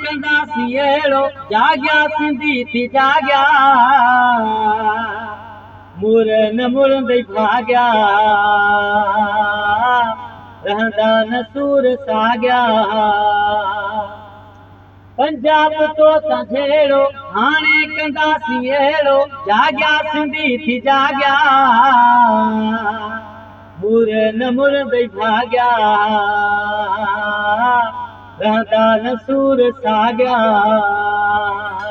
कंदासीं अहिड़ो जाॻिया सिंधी थी जाॻिया मुर न मुरंदई भाॻिया रहंदा न सूर साॻिया पंजाब तो जहिड़ो हाणे कंदासीं अहिड़ो जाॻिया सिंधी थी जाॻिया मुर न मुरंदई भाॻिया रहंदा न सूर साॻिया।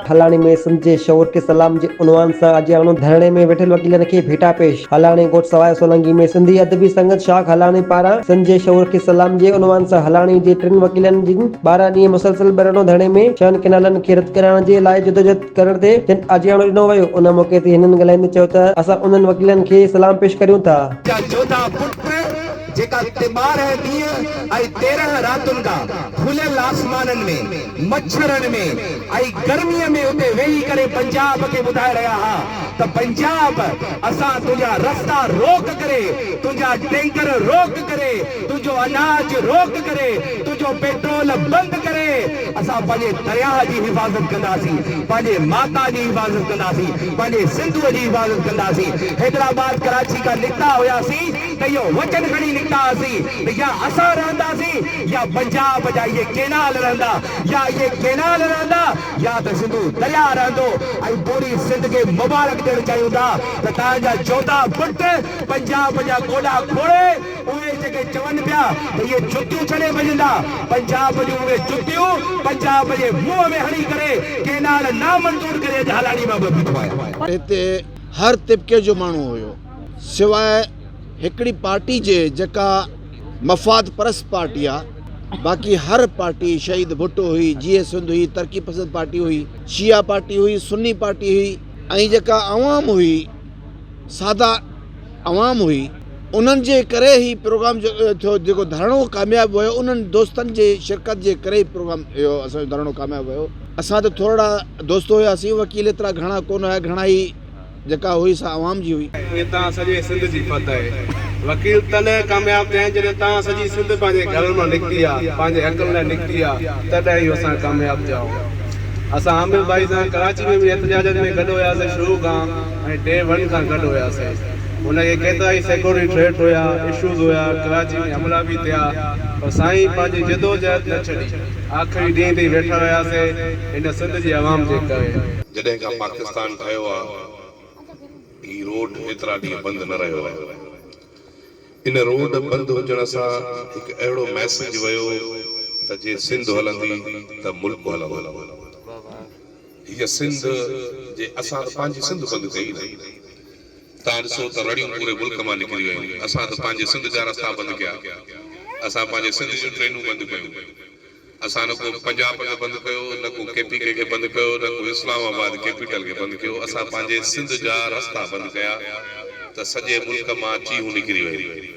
हलाणी में सिंध जे शौर के सलाम जे उनवान सां अॼु अणु धरणे में वेठल वकीलनि खे भेटा पेश। हलाणी ॻोठ सवाइ सोलंकी में सिंधी अदबी संगत शाख हलाणी पारां सिंध जे शौर के सलाम जे उनवान सां हलाणी जे टिनि वकीलनि जिन 12 ॾींहं मुसलसल बहिरणो धरणे में 6 कैनालनि खे रद्द कराइण जे लाइ जदोजहद करण ते जिन अॼु अणु ॾिनो वियो। उन मौके ते हिननि ॻाल्हाईंदे चयो त असां उन्हनि वकीलनि खे सलाम पेश करियूं था जेका 12 ॾींहं ऐं 13 रातुनि खां खुलियल आसमाननि में मच्छरनि में ऐं गर्मीअ में उते वेही करे पंजाब खे ॿुधाए रहिया हा त पंजाब असां तुंहिंजा रस्ता रोक करे तुंहिंजा टैंकर रोक करे तुंहिंजो अनाज रोक करे तुंहिंजो पेट्रोल बंदि करे असां पंहिंजे दरिया जी हिफ़ाज़त कंदासीं पंहिंजे माता जी हिफ़ाज़त कंदासीं पंहिंजे सिंधुअ जी हिफ़ाज़त कंदासीं। हैदराबाद कराची खां निकिता हुयासीं त इहो वचन खणी या असां रहंदासीं या पंजाब जा ये केनाल रहंदा या ये केनाल रहंदा या त सिंधु दरिया रहंदो ऐं पूरी सिंध खे मुबारक ॾियणु चाहियूं था त तव्हांजा 14 फुट पंजाब जा गोॾा खोड़े उहे जेके चवनि पिया त इहे जुतियूं छॾे वञंदा पंजाब जूं उहे जुतियूं पंजाब जे मुंहं में हणी करे केनाल नामंज़ूर करे हलाणी मां बीठो आहे। हिते हर तिब्के जो माण्हू हुयो सिवाय हिकिड़ी पार्टी जे जेका मफ़ाद परस्त पार्टी आहे बाक़ी हर पार्टी शहीद भुट्टो हुई जीएस सिंध हुई तरक़ी पसंद पार्टी हुई शिया पार्टी हुई सुन्नी पार्टी हुई ऐं जेका अवाम हुई सादा अवाम हुई उन्हनि जे करे ही प्रोग्राम जो जेको धरणो कामयाबु वियो उन्हनि दोस्तनि जे शिरकत जे करे ई प्रोग्राम इहो असांजो धरणो कामयाबु वियो। असां त थोरा दोस्त हुयासीं वकील एतिरा घणा कोन हुया घणा ई जेका हुई सा आवाम जी हुई। तव्हां सॼे सिंध जी फतह आहे वकील तॾहिं कामयाबु थिया जॾहिं तव्हां सॼी सिंध पंहिंजे घर मां निकिती आहे पंहिंजे हक़ लाइ निकिती आहे तॾहिं इहो असां कामयाबु थिया आहियूं। असां आमिर भाई सां कराची में बि एहतजाजनि में गॾु हुयासीं शुरू खां ऐं डे 1 खां गॾु हुयासीं। हुनखे केतिरा ई सिक्योरिटी थ्रेट हुया इशूज़ हुया कराची में हमला बि थिया पर साईं पंहिंजी जदोजहद न छॾी आख़िरी ॾींहं ताईं वेठा हुयासीं हिन सिंध जी आवाम जे करे। जॾहिं खां पाकिस्तान ठहियो आहे ही रोड एतिरा ॾींहं बंदि न रहियो आहे। इन रोड बंदि हुजण सां हिकु अहिड़ो मैसेज वियो त जे सिंध हलंदी त मुल्क हलंदो। हीअ सिंध जे असां पंहिंजी सिंध बंदि कई न तव्हां ॾिसो त रड़ियूं पूरे मुल्क मां निकिरी वियूं। असां त पंहिंजे सिंध जा रस्ता बंदि कया असां पंहिंजे सिंध जूं ट्रेनूं बंदि कयूं असां न को पंजाब खे बंदि कयो न को KPK खे बंदि कयो न को इस्लामाबाद कैपिटल खे बंदि कयो असां पंहिंजे सिंध जा रस्ता बंदि कया त सॼे मुल्क मां चीहूं निकिरी वई।